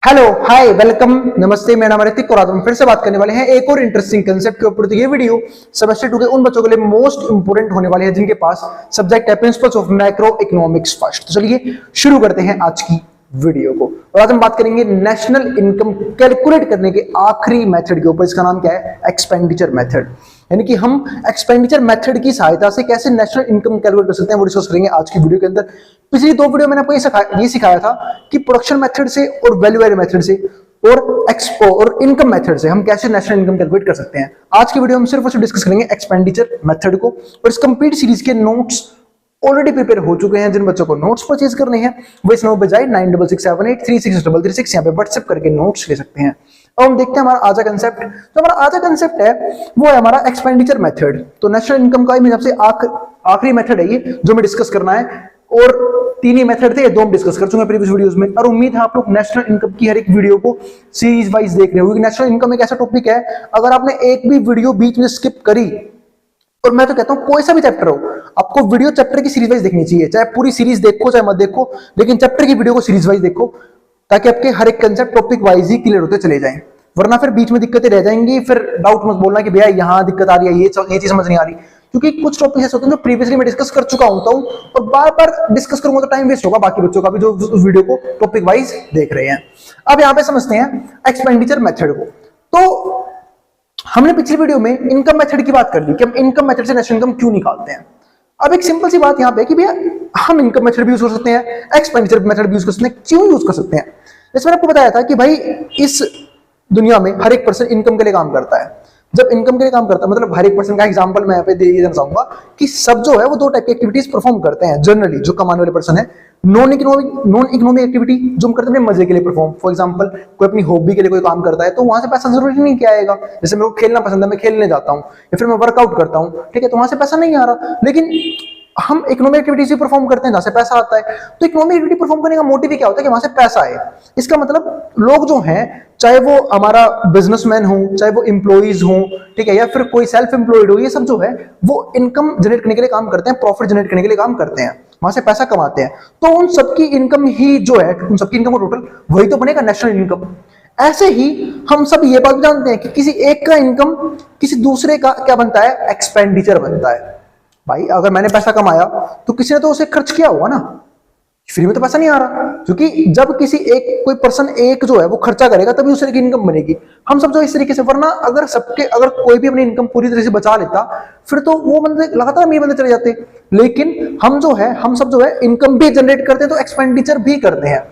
Hello hi welcome नमस्ते, मेरा नाम है ऋतिक और आज हम फिर से बात करने वाले हैं एक और इंटरेस्टिंग कंसेप्ट के ऊपर। तो ये वीडियो सेमेस्टर 2 के उन बच्चों के लिए मोस्ट इंपोर्टेंट होने वाली है जिनके पास सब्जेक्ट है principles of macro economics first. तो चलिए शुरू करते हैं आज की वीडियो को। और आज हम बात करेंगे नेशनल इनकम कैलकुलेट करने के आखिरी मेथड के ऊपर। इसका नाम क्या है? Expenditure method. यानी कि हम एक्सपेंडिचर मेथड की सहायता से कैसे नेशनल इनकम कैलकुलेट कर सकते हैं वो डिस्कस करेंगे आज की वीडियो के अंदर। पिछली दो वीडियो मैंने आपको ये सिखाया था कि प्रोडक्शन मेथड से और वैल्यू एडेड मेथड से और एक्सपो और इनकम मेथड से हम कैसे नेशनल इनकम कैलकुलेट कर सकते हैं। आज की वीडियो हम सिर्फ और सिर्फ डिस्कस करेंगे एक्सपेंडिचर मेथड को। और इस कंप्लीट सीरीज के नोट्स ऑलरेडी प्रिपेयर हो चुके हैं। जिन बच्चों को नोट्स परचेज करने हैं वो इस नंबर पे जाए 9667836336 यहाँ पे व्हाट्सएप करके नोट्स ले सकते हैं। अब हम देखते हैं हमारा आज का कंसेप्ट। तो हमारा आज का कंसेप्ट है वो है हमारा एक्सपेंडिचर मेथड। तो नेशनल इनकम का मेरे सबसे आखिरी मेथड है ये जो मैं डिस्कस करना है। और तीन ही मेथड थे, दो हम डिस्कस कर चुके प्रीवियस वीडियोस में। और उम्मीद है आप लोग नेशनल इनकम की हर एक वीडियो को सीरीज वाइज देख रहे हो। नेशनल इनकम एक ऐसा टॉपिक है, अगर आपने एक भी वीडियो बीच में स्किप करी, और मैं तो कहता हूं कोई सा भी चैप्टर हो, आपको वीडियो चैप्टर की सीरीज वाइज देखनी चाहिए। चाहे पूरी सीरीज देखो चाहे मत देखो, लेकिन चैप्टर की वीडियो को सीरीज वाइज देखो ताकि आपके हर एक कंसेप्ट टॉपिक वाइज ही क्लियर होते चले जाएं। वरना फिर बीच में दिक्कतें रह जाएंगी। फिर डाउट मत बोलना कि भैया यहाँ दिक्कत आ रही है, ये चीज समझ नहीं आ रही, क्योंकि कुछ टॉपिक ऐसे होते हैं जो प्रीवियसली मैं डिस्कस कर चुका होता हूं और बार बार डिस्कस करूंगा तो टाइम वेस्ट होगा बाकी बच्चों का भी जो उस वीडियो को टॉपिक वाइज देख रहे हैं। अब यहाँ पे समझते हैं एक्सपेंडिचर मेथड को। तो हमने पिछली वीडियो में इनकम मेथड की बात कर ली कि हम इनकम मेथड से नेशनल इनकम क्यों निकालते हैं। अब एक सिंपल सी बात यहाँ पे कि भैया हम इनकम मेथड भी यूज कर सकते हैं, एक्सपेंडिचर मेथड भी यूज कर सकते हैं। क्यों यूज कर सकते हैं? जैसे मैंने आपको बताया था कि भाई इस दुनिया में हर एक पर्सन इनकम के लिए काम करता है। जब इनकम के लिए काम करता है मतलब हर एक पर्सन का एग्जांपल मैं यहाँ पे देना चाहूंगा कि सब जो है वो दो टाइप की एक्टिविटीज परफॉर्म करते हैं जनरली। जो कमाने वाले पर्सन है नॉन इकोनॉमिक एक्टिविटी जो हम करते हैं मजे के लिए परफॉर्म। फॉर एग्जांपल कोई अपनी हॉबी के लिए कोई काम करता है तो वहां से पैसा जरूरी नहीं क्या आएगा। जैसे मेरे को खेलना पसंद है, मैं खेलने जाता हूँ या फिर मैं वर्कआउट करता हूँ, ठीक है, तो वहां से पैसा नहीं आ रहा। लेकिन हम इकोनॉमिक एक्टिविटीज भी परफॉर्म करते हैं जहां से पैसा आता है। तो इकोनॉमिक एक्टिविटी परफॉर्म करने का मोटिव ही क्या होता है कि वहां से पैसा आए। इसका मतलब लोग जो हैं, चाहे वो हमारा बिजनेसमैन हो, चाहे वो एम्प्लॉइज हो, ठीक है, या फिर कोई सेल्फ एम्प्लॉयड हो, ये सब जो है वो इनकम जनरेट करने के लिए काम करते हैं, प्रॉफिट जनरेट करने के लिए काम करते हैं, वहां से पैसा कमाते हैं। तो उन सबकी इनकम ही जो है, उन सबकी इनकम का टोटल वही तो बनेगा नेशनल इनकम। ऐसे ही हम सब ये बात जानते हैं कि किसी एक का इनकम किसी दूसरे का क्या बनता है? एक्सपेंडिचर बनता है। भाई अगर मैंने पैसा कमाया तो किसी ने तो उसे खर्च किया होगा ना, फ्री में तो पैसा नहीं आ रहा। क्योंकि जब किसी एक कोई पर्सन एक जो है वो खर्चा करेगा तभी उस तरह की इनकम बनेगी। हम सब जो इस तरीके से, वरना अगर कोई भी अपनी इनकम पूरी तरह से बचा लेता फिर तो वो बंदे लगातार अमीर बंदे चले जाते। लेकिन हम सब जो है इनकम भी जनरेट करते हैं तो एक्सपेंडिचर भी करते हैं।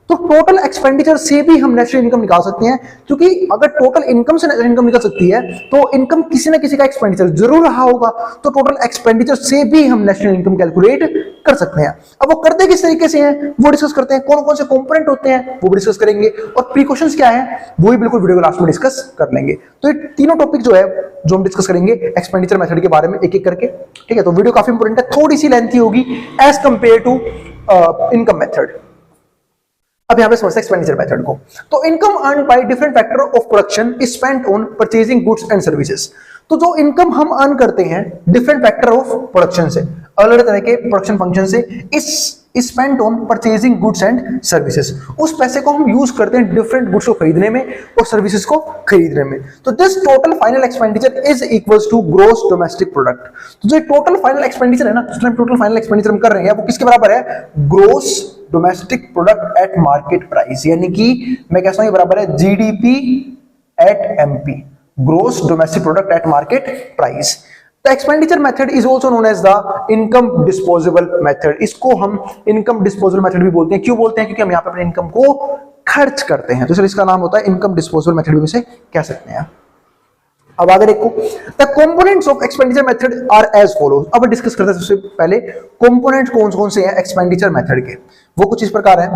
तो टोटल एक्सपेंडिचर से भी हम नेशनल इनकम निकाल सकते हैं। क्योंकि अगर टोटल इनकम से नेशनल इनकम निकल सकती है तो इनकम किसी ना किसी का एक्सपेंडिचर जरूर रहा होगा। तो टोटल एक्सपेंडिचर से भी हम नेशनल इनकम कैलकुलेट कर सकते हैं। अब वो करते किस तरीके से हैं वो डिस्कस करते हैं। कौन कौन से कंपोनेंट होते हैं वो भी डिस्कस करेंगे और प्रीकॉशंस क्या है वो भी बिल्कुल वीडियो के लास्ट में डिस्कस कर लेंगे। तो ये तीनों टॉपिक जो है जो हम डिस्कस करेंगे एक्सपेंडिचर मेथड के बारे में एक एक करके, ठीक है। तो वीडियो काफी इंपॉर्टेंट है, थोड़ी सी लेंथी होगी as compare to income method. अब यहां पे समझते हैं एक्सपेंडिचर मेथड को। तो income earn by different factor of production is spent on purchasing goods and services. तो जो इनकम हम अर्न करते हैं डिफरेंट फैक्टर ऑफ प्रोडक्शन से, अलग अलग तरह के प्रोडक्शन फंक्शन से, इस spent on purchasing goods and services, उस पैसे को हम यूज करते हैं डिफरेंट गुड्स को खरीदने में और सर्विसेज को खरीदने में। तो this total final expenditure is equals to gross domestic product. तो जो टोटल फाइनल एक्सपेंडिचर है ना, टोटल फाइनल एक्सपेंडिचर हम कर रहे हैं वो किसके बराबर है? Gross domestic product at market price. यानी कि मैं कहता हूं ये बराबर है GDP at MP, gross domestic product at market price. The expenditure method is also known as the income disposable method। इसको हम income disposable method भी बोलते हैं। क्यों बोलते हैं? क्योंकि हम यहाँ पे अपने इनकम को खर्च करते हैं, तो इसलिए इसका नाम होता है income disposable method भी इसे कह सकते हैं। अब आगे देखो, the components of expenditure method are as follows। अब डिस्कस करते हैं सबसे पहले कंपोनेंट कौन कौन से हैं एक्सपेंडिचर मेथड के। वो कुछ इस प्रकार है।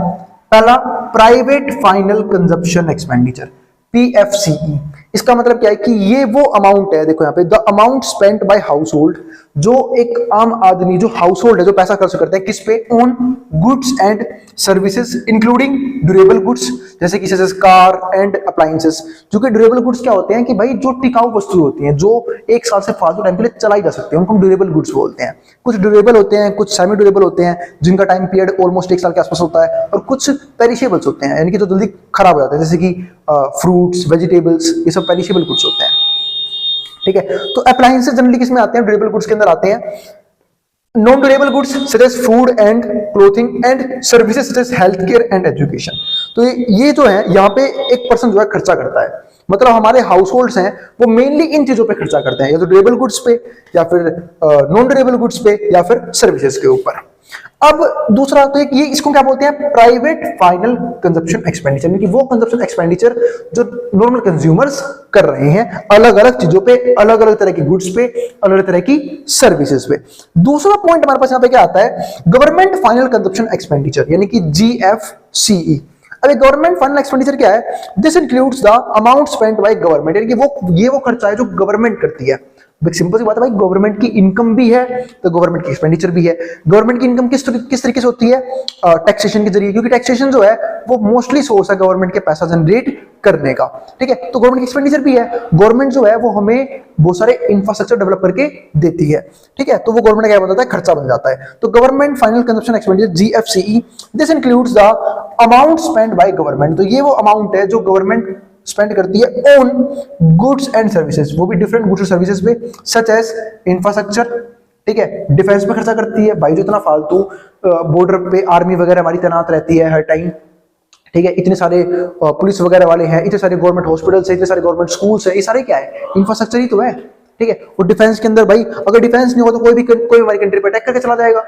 पहला private final consumption expenditure, PFCE। इसका मतलब क्या है कि ये वो अमाउंट है, देखो यहाँ पे, the amount spent by household जो एक आम आदमी, जो हाउस होल्ड है, जो पैसा खर्च करता है किस पे, on goods and services including durable goods, जैसे कि कार एंड अप्लायंसेस। जो कि ड्यूरेबल गुड्स क्या होते हैं कि भाई जो टिकाऊ वस्तु होती हैं, जो एक साल से फालतू टाइम के लिए चलाई जा सकती है, उनको हम ड्यूरेबल गुड्स बोलते हैं। कुछ ड्यूरेबल होते हैं, कुछ सेमी ड्यूरेबल होते हैं, जिनका टाइम पीरियड ऑलमोस्ट एक साल के आसपास होता है, और कुछ पेरिशेबल्स होते हैं, यानी कि जो जल्दी खराब हो जाते हैं, जैसे कि फ्रूट्स, वेजिटेबल्स, ये सब पेरिशेबल गुड्स होते हैं। ठीक है, तो अप्लायंसेस जनरली किसमें आते हैं, ड्यूरेबल गुड्स के अंदर आते हैं। Non durable goods such as food and clothing and services such as health care and education. तो ये जो है यहाँ पे एक पर्सन जो है खर्चा करता है, मतलब हमारे हाउस होल्ड्स हैं वो मेनली इन चीजों पे खर्चा करते हैं, या तो ड्यूरेबल गुड्स पे, या फिर नॉन ड्यूरेबल गुड्स पे, या फिर सर्विसेज के ऊपर। अब दूसरा तो एक ये, इसको क्या बोलते हैं, प्राइवेट फाइनल कंजप्शन एक्सपेंडिचर, यानी कि वो कंजप्शन एक्सपेंडिचर जो नॉर्मल कंज्यूमर्स कर रहे हैं अलग अलग चीजों पे, अलग अलग तरह की गुड्स पे, अलग अलग तरह की सर्विसेज पे। दूसरा पॉइंट हमारे पास यहाँ पे क्या आता है, गवर्नमेंट फाइनल कंजप्शन एक्सपेंडिचर, यानी कि GFCE। अब गवर्नमेंट फाइनल एक्सपेंडिचर क्या है, this includes the amount spent by government, यानी कि वो खर्चा है जो गवर्नमेंट करती है। सिंपल सी बात है भाई, गवर्नमेंट की इनकम भी है तो गवर्नमेंट की एक्सपेंडिचर भी है। गवर्नमेंट की इनकम किस तरीके से होती है, टैक्सेशन के जरिए, क्योंकि टैक्सेशन जो है वो मोस्टली सोर्स है गवर्नमेंट के पैसा जनरेट करने का। ठीक है, तो गवर्नमेंट की एक्सपेंडिचर भी है, गवर्नमेंट जो है वो हमें बहुत सारे इंफ्रास्ट्रक्चर डेवलप करके देती है। ठीक है, तो वो गवर्नमेंट क्या बताता है, खर्चा बन जाता है। तो government final consumption expenditure GFCE, this includes the amount spent by government. तो ये वो अमाउंट है जो गवर्नमेंट स्पेंड करती है ऑन गुड्स एंड सर्विसेज, वो भी डिफरेंट गुड्स और सर्विसेज पे, सच एज इंफ्रास्ट्रक्चर। ठीक है, डिफेंस पे खर्चा करती है भाई, जो इतना फालतू बॉर्डर पे आर्मी वगैरह हमारी तैनात रहती है हर टाइम। ठीक है, इतने सारे पुलिस वगैरह वाले हैं, इतने सारे गवर्नमेंट हॉस्पिटल्स है, इतने सारे गवर्नमेंट स्कूल्स है, ये सारे क्या है, इंफ्रास्ट्रक्चर ही तो है। ठीक है, और डिफेंस के अंदर भाई अगर डिफेंस नहीं हो तो कोई हमारी कंट्री पे अटैक करके चला जाएगा।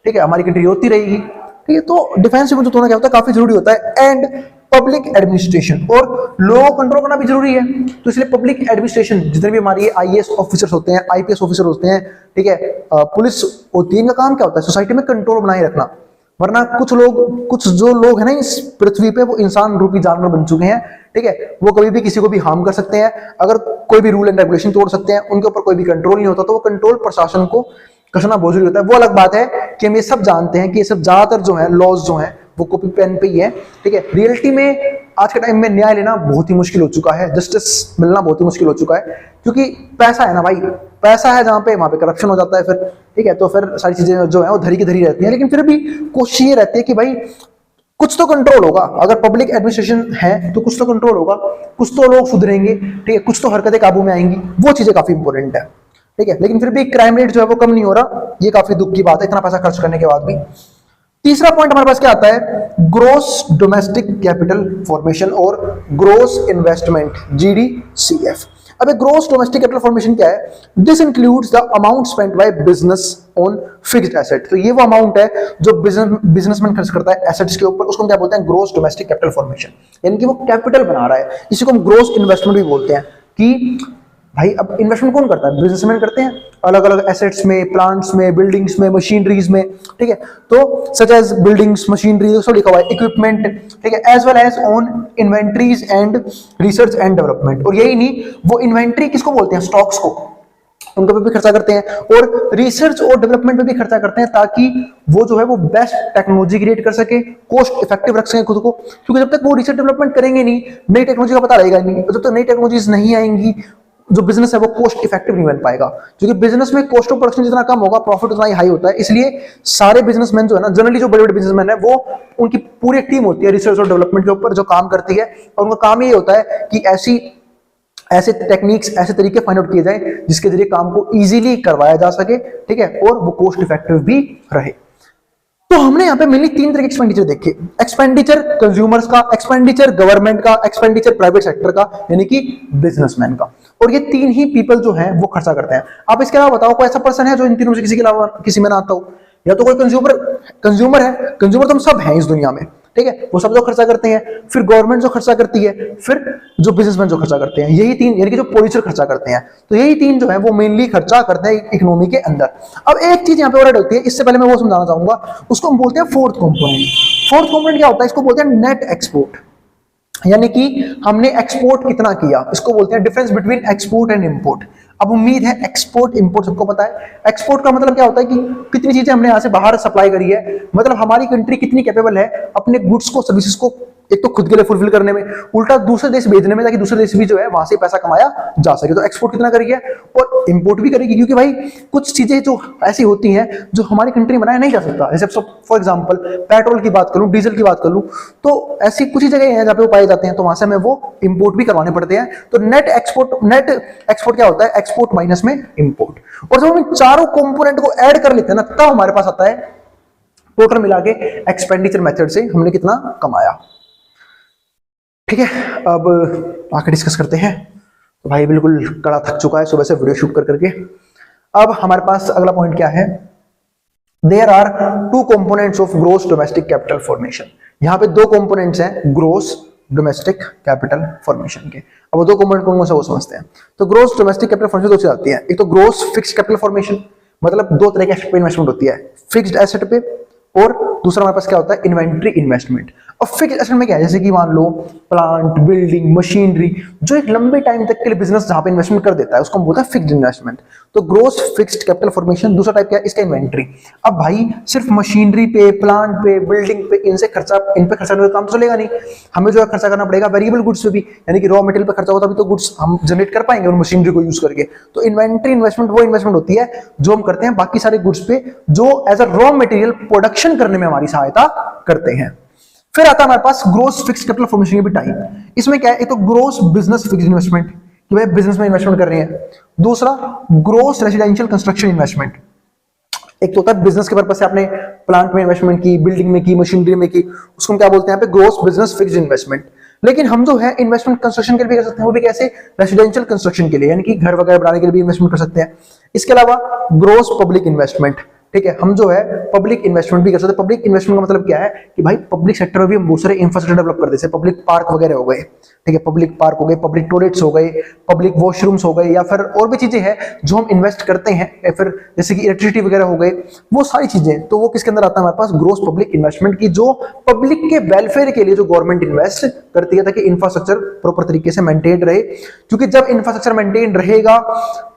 ठीक है, हमारी कंट्री होती रहेगी। ठीक है, तो डिफेंस में जो होना क्या होता है, काफी जरूरी होता है। एंड पब्लिक एडमिनिस्ट्रेशन, और लॉ कंट्रोल करना भी जरूरी है। तो इसलिए पब्लिक एडमिनिस्ट्रेशन, जितने भी हमारी IAS ऑफिसर्स होते हैं, IPS ऑफिसर होते हैं, ठीक है, पुलिस होती है, इनका काम क्या होता है, सोसाइटी में कंट्रोल बनाए रखना। वरना कुछ जो लोग हैं ना इस पृथ्वी पे, वो इंसान रूपी जानवर बन चुके हैं। ठीक है, वो कभी भी किसी को भी हार्म कर सकते हैं, अगर कोई भी रूल एंड रेगुलेशन तोड़ सकते हैं, उनके ऊपर कोई भी कंट्रोल नहीं होता। तो वो कंट्रोल प्रशासन को कसना बहुत जरूरी होता है। वो अलग बात है कि हम ये सब जानते हैं कि ये सब ज्यादातर जो है लॉज जो है वो कॉपी पेन पे ही है। ठीक है, रियलिटी में आज के टाइम में न्याय लेना बहुत ही मुश्किल हो चुका है, जस्टिस मिलना बहुत ही मुश्किल हो चुका है, क्योंकि पैसा है ना भाई, पैसा है जहां पे वहां पे करप्शन हो जाता है फिर। ठीक है, तो फिर सारी चीजें जो है वो धरी की धरी रहती हैं। लेकिन फिर भी कोशिश ये रहती है कि भाई कुछ तो कंट्रोल होगा, अगर पब्लिक एडमिनिस्ट्रेशन है तो कुछ तो कंट्रोल होगा, कुछ तो लोग सुधरेंगे। ठीक है, कुछ तो हरकतें काबू में आएंगी, वो चीजें काफी इंपॉर्टेंट है। ठीक है, लेकिन फिर भी क्राइम रेट जो है वो कम नहीं हो रहा, ये काफी दुख की बात है, इतना पैसा खर्च करने के बाद भी। तीसरा पॉइंट हमारे पास क्या आता है, ग्रोस डोमेस्टिक कैपिटल फॉर्मेशन और ग्रोस इन्वेस्टमेंट, GDCF। अब ग्रोस डोमेस्टिक कैपिटल फॉर्मेशन क्या है, this includes the amount spent by business on fixed asset. तो ये वो अमाउंट है जो बिजनेसमैन खर्च करता है एसेट्स के ऊपर, उसको क्या बोलते हैं, ग्रोस डोमेस्टिक कैपिटल फॉर्मेशन, यानी कि वो कैपिटल बना रहा है। इसी को हम ग्रोस इन्वेस्टमेंट भी बोलते हैं कि भाई अब इन्वेस्टमेंट कौन करता है, बिजनेसमैन करते हैं, अलग अलग एसेट्स में, प्लांट्स में, बिल्डिंग्स में, मशीनरीज में। ठीक है, तो सच एज बिल्डिंग्स, मशीनरी, सब लिखा हुआ है, इक्विपमेंट। ठीक है, as well as on inventories and research and development. और यही नहीं, वो इन्वेंट्री किसको बोलते हैं, स्टॉक्स को, उनके पे भी खर्चा करते हैं, और रिसर्च और डेवलपमेंट पे भी खर्चा करते हैं, ताकि वो जो है वो बेस्ट टेक्नोलॉजी क्रिएट कर सके, कॉस्ट इफेक्टिव रख सके खुद को। क्योंकि जब तक वो रिसर्च डेवलपमेंट करेंगे नहीं, नई टेक्नोलॉजी का पता रहेगा नहीं, जब तक नई टेक्नोलॉजीज नहीं आएंगी, जो बिजनेस है वो कॉस्ट इफेक्टिव नहीं बन पाएगा। क्योंकि बिजनेस में कॉस्ट ऑफ प्रोडक्शन जितना कम होगा, प्रॉफिट उतना ही हाई होता है। इसलिए सारे बिजनेसमैन जो है ना, जनरली जो बड़े बड़े बिजनेसमैन है, वो उनकी पूरी टीम होती है रिसर्च और डेवलपमेंट के ऊपर जो काम करती है, और उनका काम ये होता है कि ऐसे टेक्निक्स, ऐसे तरीके फाइंड आउट किए जाए जिसके जरिए काम को इजीली करवाया जा सके। ठीक है, और वो कॉस्ट इफेक्टिव भी रहे। तो हमने यहाँ पे मेनली 3 तरह के एक्सपेंडिचर देखे, एक्सपेंडिचर कंज्यूमर्स का, एक्सपेंडिचर गवर्नमेंट का, एक्सपेंडिचर प्राइवेट सेक्टर का, यानी कि बिजनेसमैन का। और ये 3 ही पीपल जो हैं वो खर्चा करते हैं। आप इसके अलावा बताओ कोई ऐसा पर्सन है जो इन तीनों से किसी के अलावा किसी में ना आता हो, या तो कोई कंज्यूमर है, कंज्यूमर तो हम सब हैं इस दुनिया में। ठीक है, वो सब जो खर्चा करते हैं, फिर गवर्नमेंट जो खर्चा करती है, फिर जो बिजनेसमैन जो खर्चा करते हैं, यही 3, यानी कि जो प्रोड्यूसर खर्चा करते हैं। तो यही 3 जो है वो मेनली खर्चा करते हैं इकोनॉमी के अंदर। अब एक चीज यहाँ पे और ऐड होती है, इससे पहले मैं वो समझाना चाहूंगा, उसको हम बोलते हैं फोर्थ कंपोनेंट। फोर्थ कंपोनेंट क्या होता है, इसको बोलते हैं नेट एक्सपोर्ट। यानी कि हमने एक्सपोर्ट कितना किया, इसको बोलते हैं difference between export and import. अब उम्मीद है एक्सपोर्ट इंपोर्ट सबको पता है। एक्सपोर्ट का मतलब क्या होता है कि कितनी चीजें हमने यहां से बाहर सप्लाई करी है, मतलब हमारी कंट्री कितनी कैपेबल है अपने गुड्स को सर्विसेज को एक तो खुद के लिए फुलफिल करने में, उल्टा दूसरे देश भेजने में, ताकि दूसरे देश भी जो है वहां से पैसा कमाया जा सके। तो एक्सपोर्ट कितना करेगी और इंपोर्ट भी करेगी, क्योंकि भाई कुछ चीजें जो ऐसी होती हैं जो हमारी कंट्री में बनाया नहीं जा सकता। जैसे फॉर एग्जांपल पेट्रोल की बात करूं, डीजल की बात करूं, तो ऐसी कुछ ही जगह हैं जहां पे वो पाए जाते हैं, तो वहां से हमें वो इंपोर्ट भी करवाने पड़ते हैं। तो नेट एक्सपोर्ट क्या होता है, एक्सपोर्ट माइनस में इंपोर्ट। और जब हम चारों कंपोनेंट को ऐड कर लेते हैं ना, तब हमारे पास आता है टोटल मिला के एक्सपेंडिचर मेथड से हमने कितना कमाया। ठीक है, अब आगे डिस्कस करते हैं। तो भाई बिल्कुल कड़ा थक चुका है सुबह से वीडियो शूट कर करके। अब हमारे पास अगला पॉइंट क्या है, there are two components of gross domestic capital formation. यहां पे दो कंपोनेंट्स हैं ग्रोस डोमेस्टिक कैपिटल फॉर्मेशन के। अब वो दो कंपोनेंट कौन कौन से वो समझते हैं। तो ग्रोस डोमेस्टिक कैपिटल फॉर्मेशन दो चीज आती है, एक तो ग्रोस फिक्स्ड कैपिटल फॉर्मेशन, मतलब दो तरह के एसेट पे इन्वेस्टमेंट होती है, फिक्स्ड एसेट पे, और दूसरा हमारे पास क्या होता है, इन्वेंट्री इन्वेस्टमेंट। और फिक्स्ड एसेट में क्या है, जैसे कि मान लो प्लांट, बिल्डिंग, मशीनरी, जो एक लंबे टाइम तक के लिए बिजनेस जहां पे इन्वेस्टमेंट कर देता है उसको हम बोलते हैं फिक्स्ड इन्वेस्टमेंट। तो ग्रोस फिक्स्ड कैपिटल फॉर्मेशन। दूसरा टाइप क्या है इसका, इन्वेंट्री। अब भाई सिर्फ मशीनरी पे, प्लांट पे, बिल्डिंग पे, इन पे खर्चा करने का काम तो चलेगा नहीं, हमें जो है खर्चा करना पड़ेगा वेरिएबल गुड्स पे भी, यानी कि रॉ मटेरियल पे खर्चा होता तभी तो गुड्स हम जनरेट कर पाएंगे उन मशीनरी को यूज करके। तो इन्वेंट्री इन्वेस्टमेंट वो इन्वेस्टमेंट होती है जो हम करते हैं बाकी सारे गुड्स पे, जो as a raw material production करने में हमारी सहायता करते हैं। फिर आता है हमारे पास ग्रोस फिक्स्ड कैपिटल फॉर्मेशन के भी टाइप। इसमें क्या है, एक तो ग्रोस बिजनेस फिक्स्ड इन्वेस्टमेंट कि भाई बिजनेस में इन्वेस्टमेंट कर रहे हैं। दूसरा ग्रोस रेजिडेंशियल कंस्ट्रक्शन इन्वेस्टमेंट। एक तो होता है बिजनेस के पर्पज से आपने प्लांट में इन्वेस्टमेंट की, बिल्डिंग में की, मशीनरी में की, उसको हम क्या बोलते हैं यहाँ पे, ग्रोस बिजनेस फिक्स्ड इन्वेस्टमेंट। लेकिन हम जो है इन्वेस्टमेंट कंस्ट्रक्शन के लिए भी कर सकते हैं, वो भी कैसे, रेजिडेंशियल कंस्ट्रक्शन के लिए, यानी कि घर वगैरह बनाने के लिए भी इन्वेस्टमेंट कर सकते हैं। इसके अलावा ग्रोस पब्लिक इन्वेस्टमेंट, ठीक है, हम जो है पब्लिक इन्वेस्टमेंट भी कर सकते हैं। पब्लिक इन्वेस्टमेंट का मतलब क्या है कि भाई पब्लिक सेक्टर में भी हम बहुत सारे इंफ्रास्ट्रक्चर डेवलप कर देते हैं, पब्लिक पार्क वगैरह हो गए, ठीक है, पब्लिक पार्क हो गए, पब्लिक टॉयलेट्स हो गए, पब्लिक वॉशरूम्स हो गए, या फिर और भी चीजें हैं जो हम इन्वेस्ट करते हैं, या फिर जैसे कि इलेक्ट्रिसिटी वगैरह हो गए, वो सारी चीजें, तो वो किसके अंदर आता है हमारे पास, ग्रोस पब्लिक इन्वेस्टमेंट की, जो पब्लिक के वेलफेयर के लिए जो गवर्नमेंट इन्वेस्ट करती है ताकि इंफ्रास्ट्रक्चर प्रॉपर तरीके से मेंटेन रहे। क्योंकि जब इंफ्रास्ट्रक्चर मेंटेन रहेगा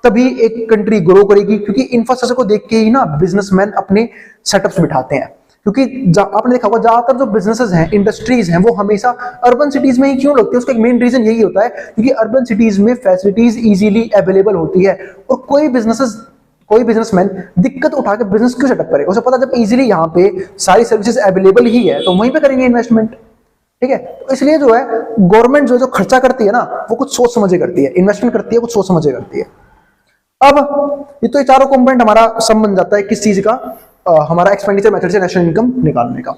तभी एक कंट्री ग्रो करेगी, क्योंकि इंफ्रास्ट्रक्चर को देख के ही ना बिजनेसमैन अपने सेटअप्स बिठाते हैं। क्योंकि आपने देखा होगा ज्यादातर जो बिजनेसेस हैं, इंडस्ट्रीज हैं, वो हमेशा अर्बन सिटीज में ही क्यों लगती है, उसका एक मेन रीजन यही होता है क्योंकि अर्बन सिटीज में फैसिलिटीज इजीली अवेलेबल होती है, और कोई बिजनेसमैन दिक्कत उठा के बिजनेस क्यों सेटअप करे, उसे पता जब इजीली यहाँ पे सारी सर्विसेज अवेलेबल ही है तो वहीं पे करेंगे इन्वेस्टमेंट। ठीक है, तो इसलिए जो है गवर्नमेंट जो खर्चा करती है ना, वो कुछ सोच समझे करती है, इन्वेस्टमेंट करती है कुछ सोच समझे करती है। अब ये तो चारों कंपोनेंट हमारा सम बन जाता है किस चीज का, हमारा एक्सपेंडिचर मेथड से नेशनल इनकम निकालने का।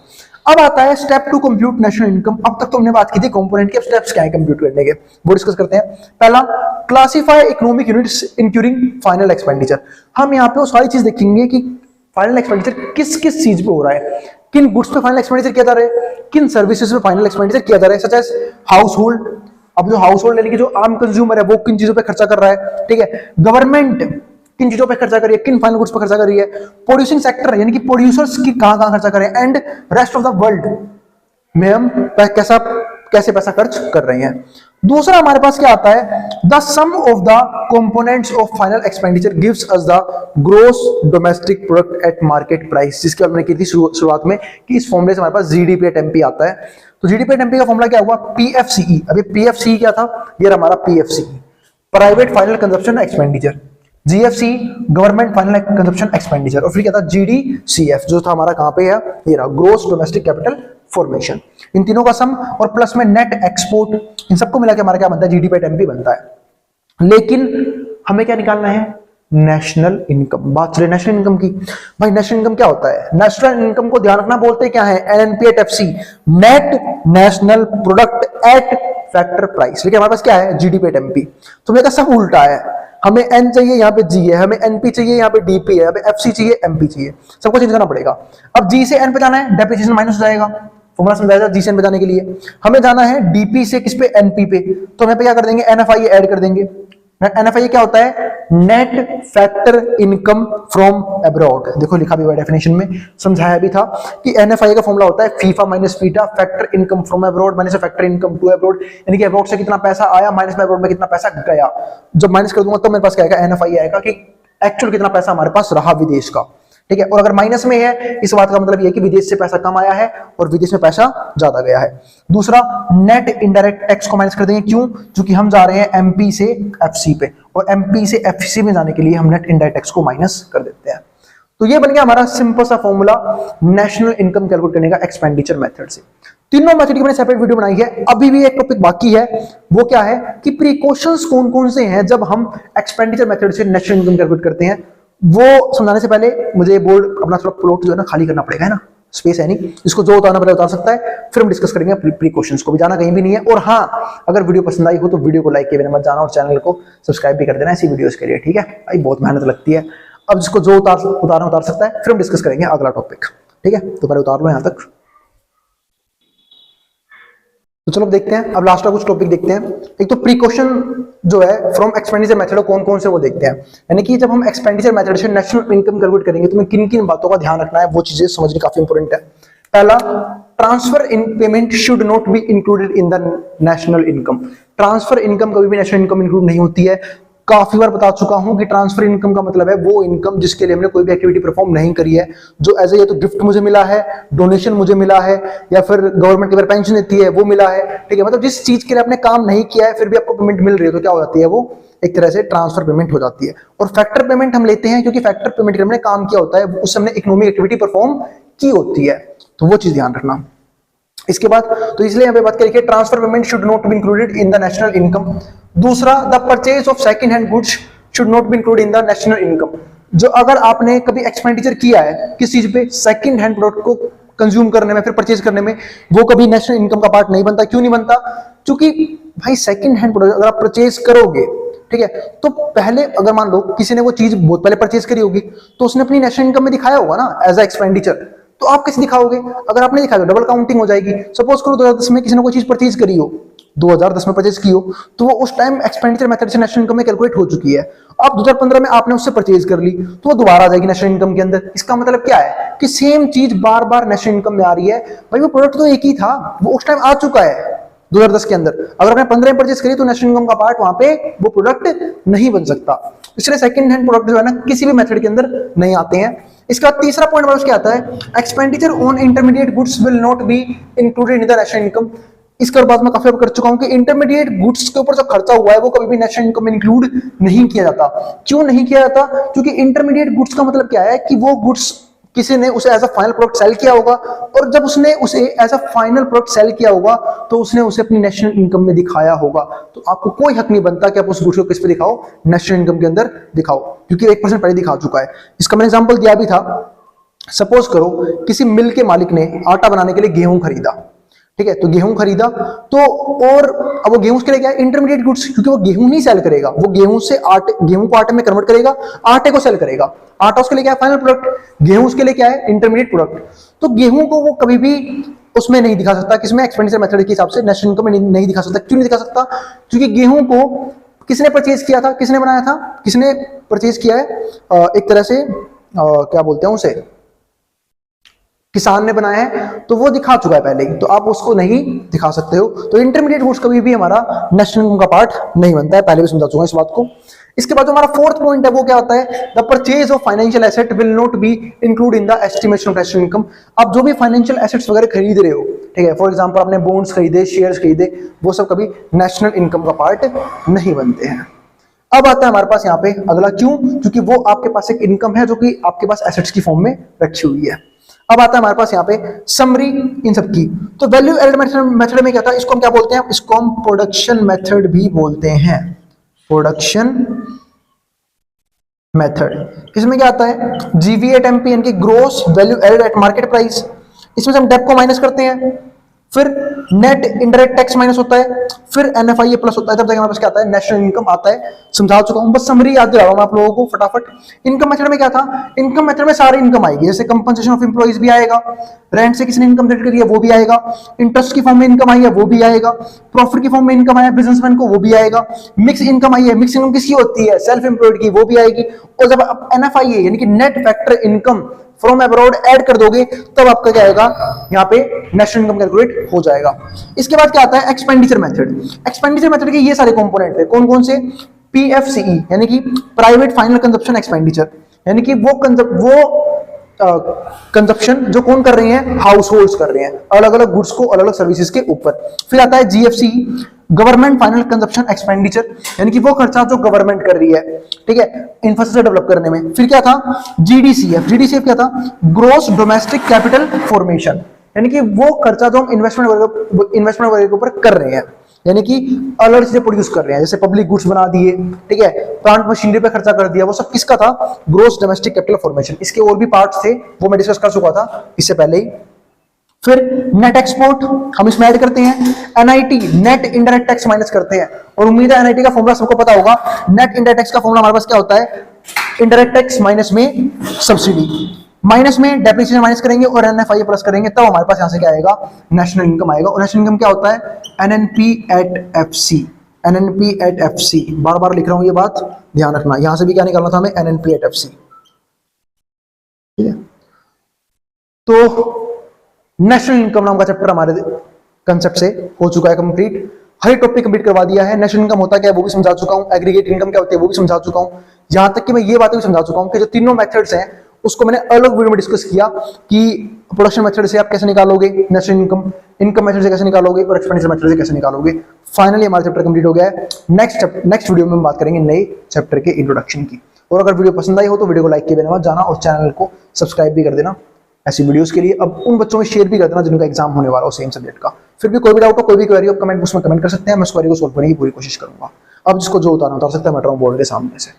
अब आता है step to compute national income. अब तक तो हमने बात की थी कंपोनेंट के, अब स्टेप्स क्या है कंप्यूट करने के, वो डिस्कस करते हैं। पहला, classify economic units including final expenditure. हम यहाँ पे वो सारी चीज देखेंगे कि फाइनल एक्सपेंडिचर किस किस चीज पे हो रहा है, किन गुड्स पे फाइनल एक्सपेंडिचर किया जा रहा है, किन सर्विसेज पे फाइनल एक्सपेंडिचर किया जा रहा है, सच एज हाउस होल्ड। अब जो हाउस होल्ड यानी कि जो आम कंज्यूमर है वो किन चीजों पे खर्चा कर रहा है, ठीक है, गवर्नमेंट किन चीजों पे खर्चा कर रही है, किन फाइनल गुड्स पे खर्चा कर रही है, प्रोड्यूसिंग सेक्टर यानी कि प्रोड्यूसर्स की कहां खर्चा कर रहे हैं, and rest of the world में हम कैसे पैसा खर्च कर रहे हैं। दूसरा हमारे पास क्या आता है, the sum of the components of final expenditure gives us the gross domestic product at market price, जिसकी हमने की थी शुरुआत में कि इस फॉर्मूले से हमारे पास जीडीपी एट एमपी आता है। तो जीडीपी एट एमपी का फॉर्मूला क्या हुआ, पीएफसीई। अब ये पीएफसीई क्या था, ये हमारा PFCE private final consumption expenditure, GFC government final consumption expenditure, और फिर क्या था जीडीसीएफ जो था हमारा कहां पे है, ये रहा ग्रोस डोमेस्टिक कैपिटल फॉर्मेशन। इन तीनों का सम और प्लस में नेट एक्सपोर्ट, इन सबको मिला के हमारा क्या बनता है, जीडीपी एट एमपी बनता है। लेकिन हमें क्या निकालना है, नेशनल इनकम। बात चले नेशनल इनकम की। भाई नेशनल इनकम क्या होता है, नेशनल इनकम को ध्यान रखना बोलते क्या है, NNP at FC, net national product at factor price. लेकिन हमारे पास क्या है, जीडीपी एट एमपी। तो मेरा सब उल्टा है, हमें एन चाहिए यहाँ पे जी है, हमें एनपी चाहिए यहाँ पे डीपी है, यहाँ पे एफसी चाहिए एमपी चाहिए, सबको चेंज करना पड़ेगा। अब जी से एन पे जाना है, डेप्रिसिएशन माइनस हो जाएगा, फॉर्मूला समझाया जी से एन पे जाने के लिए। हमें जाना है डीपी से किस पे, एनपी पे, तो हमें पे क्या कर देंगे, एनएफआई ऐड कर देंगे, NFI क्या होता है? Net factor income from abroad. देखो लिखा भी हुआ डेफिनेशन में, समझाया भी था कि NFI का फॉर्मूला होता है FIFA minus FITA factor income from abroad minus factor income to abroad, यानी कि अब्रॉड से कितना पैसा आया माइनस में अब्रॉड में कितना पैसा गया। जब माइनस कर दूंगा तो मेरे पास क्या आएगा? NFI आएगा कि एक्चुअल कितना पैसा हमारे पास रहा विदेश का, ठीक है। और अगर माइनस में है, इस बात का मतलब ये है कि विदेश से पैसा कम आया है और विदेश में पैसा ज्यादा गया है। दूसरा, नेट इनडायरेक्ट टैक्स को माइनस कर देंगे, क्यों? क्योंकि हम जा रहे हैं MP से FC पे, और MP से FC में जाने के लिए हम नेट इनडायरेक्ट टैक्स को माइनस कर देते हैं। तो ये बन गया हमारा सिंपल सा फॉर्मूला नेशनल इनकम कैलकुलेट करने का एक्सपेंडिचर मेथड से। तीनों मेथड की मैंने सेपरेट वीडियो बनाई है। अभी भी एक टॉपिक बाकी है, वो क्या है कि प्रिकॉशंस कौन कौन से हैं जब हम एक्सपेंडिचर मेथड से नेशनल इनकम कैलकुलेट करते हैं। वो समझाने से पहले मुझे बोर्ड अपना थोड़ा प्लॉट जो है ना खाली करना पड़ेगा, है ना, स्पेस है नहीं, इसको जो उतारना पड़ेगा उतार सकता है, फिर हम डिस्कस करेंगे प्रिकॉशंस को। भी जाना कहीं भी नहीं है। और हाँ, अगर वीडियो पसंद आई हो तो वीडियो को लाइक किए बिना मत जाना और चैनल को सब्सक्राइब भी कर देना ऐसी वीडियोस के लिए, ठीक है भाई, बहुत मेहनत लगती है। अब जिसको जो उतार सकता है, फिर हम डिस्कस करेंगे अगला टॉपिक, ठीक है। तो पहले उतार लो यहां तक। तो चलो देखते हैं, अब लास्ट का कुछ टॉपिक देखते हैं। एक तो प्रिकॉशन जो है फ्रॉम एक्सपेंडिचर मेथड कौन कौन से वो देखते हैं, यानी कि जब हम एक्सपेंडिचर मेथड से नेशनल इनकम कैलकुलेट करेंगे तो हमें किन किन बातों का ध्यान रखना है, वो चीजें समझनी काफी इंपॉर्टेंट है। पहला, transfer in payment should not be included in the national income. Transfer income कभी भी नेशनल इनकम इंक्लूड नहीं होती है। काफी बार बता चुका हूं कि ट्रांसफर इनकम का मतलब है वो इनकम जिसके लिए हमने कोई भी एक्टिविटी परफॉर्म नहीं करी है, जो एज ए या तो गिफ्ट मुझे मिला है, डोनेशन मुझे मिला है, या फिर गवर्नमेंट की पेंशन देती है वो मिला है, ठीक है। मतलब जिस चीज के लिए आपने काम नहीं किया है फिर भी आपको पेमेंट मिल रही है, तो क्या हो जाती है? वो एक तरह से ट्रांसफर पेमेंट हो जाती है। और फैक्टर पेमेंट हम लेते हैं क्योंकि फैक्टर पेमेंट के हमने काम किया होता है, उससे हमने इकोनॉमिक एक्टिविटी परफॉर्म की होती है, तो वो चीज ध्यान रखना। इसके बाद तो इसलिए यहाँ पे बात करें transfer payment should not be included in the national income. दूसरा, the purchase of second hand goods should not be included in the national income. जो अगर आपने कभी एक्सपेंडिचर किया है किस चीज पे, सेकंड हैंड प्रोडक्ट को कंज्यूम करने में, फिर परचेज करने में, वो कभी नेशनल इनकम का पार्ट नहीं बनता। क्यों नहीं बनता? क्योंकि भाई सेकंड हैंड प्रोडक्ट अगर आप परचेज करोगे, ठीक है, तो पहले अगर मान लो किसी ने वो चीज बहुत पहले परचेज करी होगी तो उसने अपनी नेशनल इनकम में दिखाया होगा ना एज अ एक्सपेंडिचर, तो आप कैसे दिखाओगे? अगर आपने दिखाया तो डबल काउंटिंग हो जाएगी। सपोज करो 2010 में किसी ने कोई चीज परचेज करी हो, 2010 में परचेज की हो, तो वो उस टाइम एक्सपेंडिचर मेथड से नेशनल इनकम में कैलकुलेट हो चुकी है। अब 2015 में आपने उससे परचेज कर ली तो वो दोबारा आ जाएगी नेशनल इनकम के अंदर। इसका मतलब क्या है कि सेम चीज बार बार नेशनल इनकम में आ रही है। भाई वो प्रोडक्ट तो एक ही था, वो उस टाइम आ चुका है 2010 के अंदर। अगर आपने 15 में परचेज करी तो नेशनल इनकम का पार्ट वहां पे वो प्रोडक्ट नहीं बन सकता। इसलिए सेकंड हैंड प्रोडक्ट जो है ना किसी भी मेथड के अंदर नहीं आते हैं। इसका तीसरा पॉइंट हमारा क्या आता है? Expenditure on intermediate goods will not be included in the national income. इसका बात मैं काफी कर चुका हूं कि इंटरमीडिएट गुड्स के ऊपर जो खर्चा हुआ है वो कभी भी नेशनल इनकम में इंक्लूड नहीं किया जाता। क्यों नहीं किया जाता? क्योंकि इंटरमीडिएट गुड्स का मतलब क्या है कि वो गुड्स किसी ने उसे as a final product sell किया होगा, और जब उसने उसे as a final product sell किया होगा तो उसने उसे अपनी नेशनल इनकम में दिखाया होगा। तो आपको कोई हक नहीं बनता कि आप उस गुड्स को किस पे दिखाओ, नेशनल इनकम के अंदर दिखाओ, क्योंकि 1% पहले दिखा चुका है। इसका मैंने एग्जांपल दिया भी था। सपोज करो किसी मिल के मालिक ने आटा बनाने के लिए गेहूं खरीदा, ठीक है, तो गेहूं खरीदा तो, और अब वो गेहूं के लिए क्या है? इंटरमीडिएट गुड्स, क्योंकि वो गेहूं नहीं सेल करेगा, वो गेहूं से गेहूं को आटे में कन्वर्ट करेगा, आटे को सेल करेगा। आटा उसके लिए क्या है? Final product. गेहूं उसके लिए क्या है? Intermediate product. तो गेहूं को वो कभी भी उसमें नहीं दिखा सकता, किसमें? एक्सपेंडिचर मेथड के हिसाब से नेशनल इनकम में नहीं दिखा सकता। क्यों नहीं दिखा सकता? क्योंकि गेहूं को किसने परचेज किया था, किसने बनाया था, किसने परचेज किया है? एक तरह से क्या बोलते हैं उसे, किसान ने बनाया है, तो वो दिखा चुका है पहले ही, तो आप उसको नहीं दिखा सकते हो। तो इंटरमीडिएट गुड्स कभी भी हमारा नेशनल इनकम का पार्ट नहीं बनता है, पहले भी समझा चुका इस बात को। इसके बाद जो हमारा फोर्थ पॉइंट है वो क्या होता है? The purchase of financial asset will not be include in the estimation of national income. आप जो भी फाइनेंशियल एसेट्स वगैरह खरीद रहे हो, ठीक है, फॉर एग्जांपल आपने बॉन्ड्स खरीदे, शेयर्स खरीदे, वो सब कभी नेशनल इनकम का पार्ट नहीं बनते हैं। अब आता है हमारे पास यहाँ पे अगला, क्यों? क्योंकि वो आपके पास एक इनकम है जो कि आपके पास एसेट्स की फॉर्म में रखी हुई है। अब आता है हमारे पास यहाँ पे समरी इन सब की। तो वैल्यू एडेड मेथड में क्या था? इसको हम क्या बोलते हैं? इसको हम प्रोडक्शन मेथड भी बोलते हैं, प्रोडक्शन मेथड। इसमें क्या आता है? GV@MP यानी कि gross value added at market price. इसमें से हम डेप को माइनस करते हैं, फिर नेट इनडायरेक्ट टैक्स माइनस होता है, फिर एनएफआईए प्लस होता है, तब जाके हमारे पास क्या आता है, नेशनल इनकम आता है। समझा चुका हूं, बस समरी याद दिला रहा हूं आप लोगों को फटाफट। इनकम मेथड में क्या था, इनकम मेथड में सारी इनकम आएगी, जैसे कंपनसेशन ऑफ एम्प्लॉइज भी आएगा, रेंट से किसी ने इनकम जनरेट करी है वो भी आएगा, इंटरेस्ट की फॉर्म में इनकम आई है वो भी आएगा, प्रॉफिट की फॉर्म में इनकम आया बिजनेसमैन को वो भी आएगा, मिक्स इनकम आई है, मिक्स इनकम किसकी होती है, सेल्फ एम्प्लॉयड की, वो भी आएगी। और जब एनएफआईए यानी कि net factor income from abroad add कर दोगे तब आपका क्या आएगा, यहाँ पे नेशनल इनकम कैलकुलेट हो जाएगा। इसके बाद क्या आता है, एक्सपेंडिचर मेथड। एक्सपेंडिचर मेथड के ये सारे कंपोनेंट है, कौन कौन से, पीएफसीई यानी कि प्राइवेट फाइनल कंजप्शन एक्सपेंडिचर, यानी कि वो कंजप्शन जो कौन कर रहे हैं, हाउस होल्ड्स कर रहे हैं, अलग अलग गुड्स को अलग अलग सर्विसेज के ऊपर। फिर आता है GFC, government final consumption expenditure, यानी कि वो खर्चा जो गवर्नमेंट कर रही है, ठीक है, इंफ्रास्ट्रक्चर डेवलप करने में। फिर क्या था, जीडीसीएफ। जीडीसीएफ क्या था, ग्रोस डोमेस्टिक कैपिटल फॉर्मेशन, यानी कि वो खर्चा जो हम इन्वेस्टमेंट वगैरह के ऊपर कर रहे हैं, यानी कि अलग चीजें प्रोड्यूस कर रहे हैं, जैसे पब्लिक गुड्स बना दिए, ठीक है, प्लांट मशीनरी पे खर्चा कर दिया, वो सब किसका था, ग्रोस डोमेस्टिक कैपिटल फॉर्मेशन। इसके और भी पार्ट्स थे, वो मैं डिस्कस कर चुका था इससे पहले ही। फिर नेट एक्सपोर्ट हम इसमें ऐड करते हैं, NIT net indirect tax minus करते हैं, और उम्मीद है एनआईटी का फॉर्मूला सबको पता होगा। नेट इंडायरेक्ट टैक्स का फॉर्मूला हमारे पास क्या होता है, इंडायरेक्ट टैक्स माइनस में सब्सिडी, माइनस में डेप्रिसिएशन माइनस करेंगे और एनएफआईए प्लस करेंगे, तब हमारे पास यहां से क्या आएगा, नेशनल इनकम आएगा। और नेशनल इनकम क्या होता है, NNP at FC. NNP at FC, बार बार लिख रहा हूं ये बात ध्यान रखना, यहां से भी क्या निकालना था हमें, एनएनपी एट एफसी, ठीक है। तो नेशनल इनकम नाम का चैप्टर हमारे कंसेप्ट से हो चुका है कंप्लीट। हर टॉपिक कंप्लीट करवा दिया है। नेशनल इनकम होता क्या है वो भी समझा चुका हूं, एग्रीगेट इनकम क्या होती है वो भी समझा चुका हूं, यहां तक कि मैं ये बातें भी समझा चुका हूं कि जो तीनों मेथड्स हैं उसको मैंने अलग वीडियो में डिस्कस किया कि प्रोडक्शन मेथड से आप कैसे निकालोगे नेशनल इनकम, इनकम मेथड से कैसे निकालोगे और एक्सपेंडिचर मेथड से कैसे निकालोगे। फाइनली हमारा चैप्टर कंप्लीट हो गया है। नेक्स्ट वीडियो में हम बात करेंगे नए चैप्टर के इंट्रोडक्शन की। और अगर वीडियो पसंद आई हो तो वीडियो को लाइक किए बिना मत जाना और चैनल को सब्सक्राइब भी कर देना ऐसी वीडियोस के लिए। अब उन बच्चों में शेयर भी कर देना जिनका एग्जाम होने वाला हो सेम सब्जेक्ट का। फिर भी कोई भी डाउट हो, कोई भी क्वेरी हो, कमेंट बॉक्स में कमेंट कर सकते हैं, मैं उस क्वेरी को सोल्व करने की पूरी कोशिश करूंगा। अब जिसको जो उतारना उतार सकता है, मैं बोर्ड के सामने से।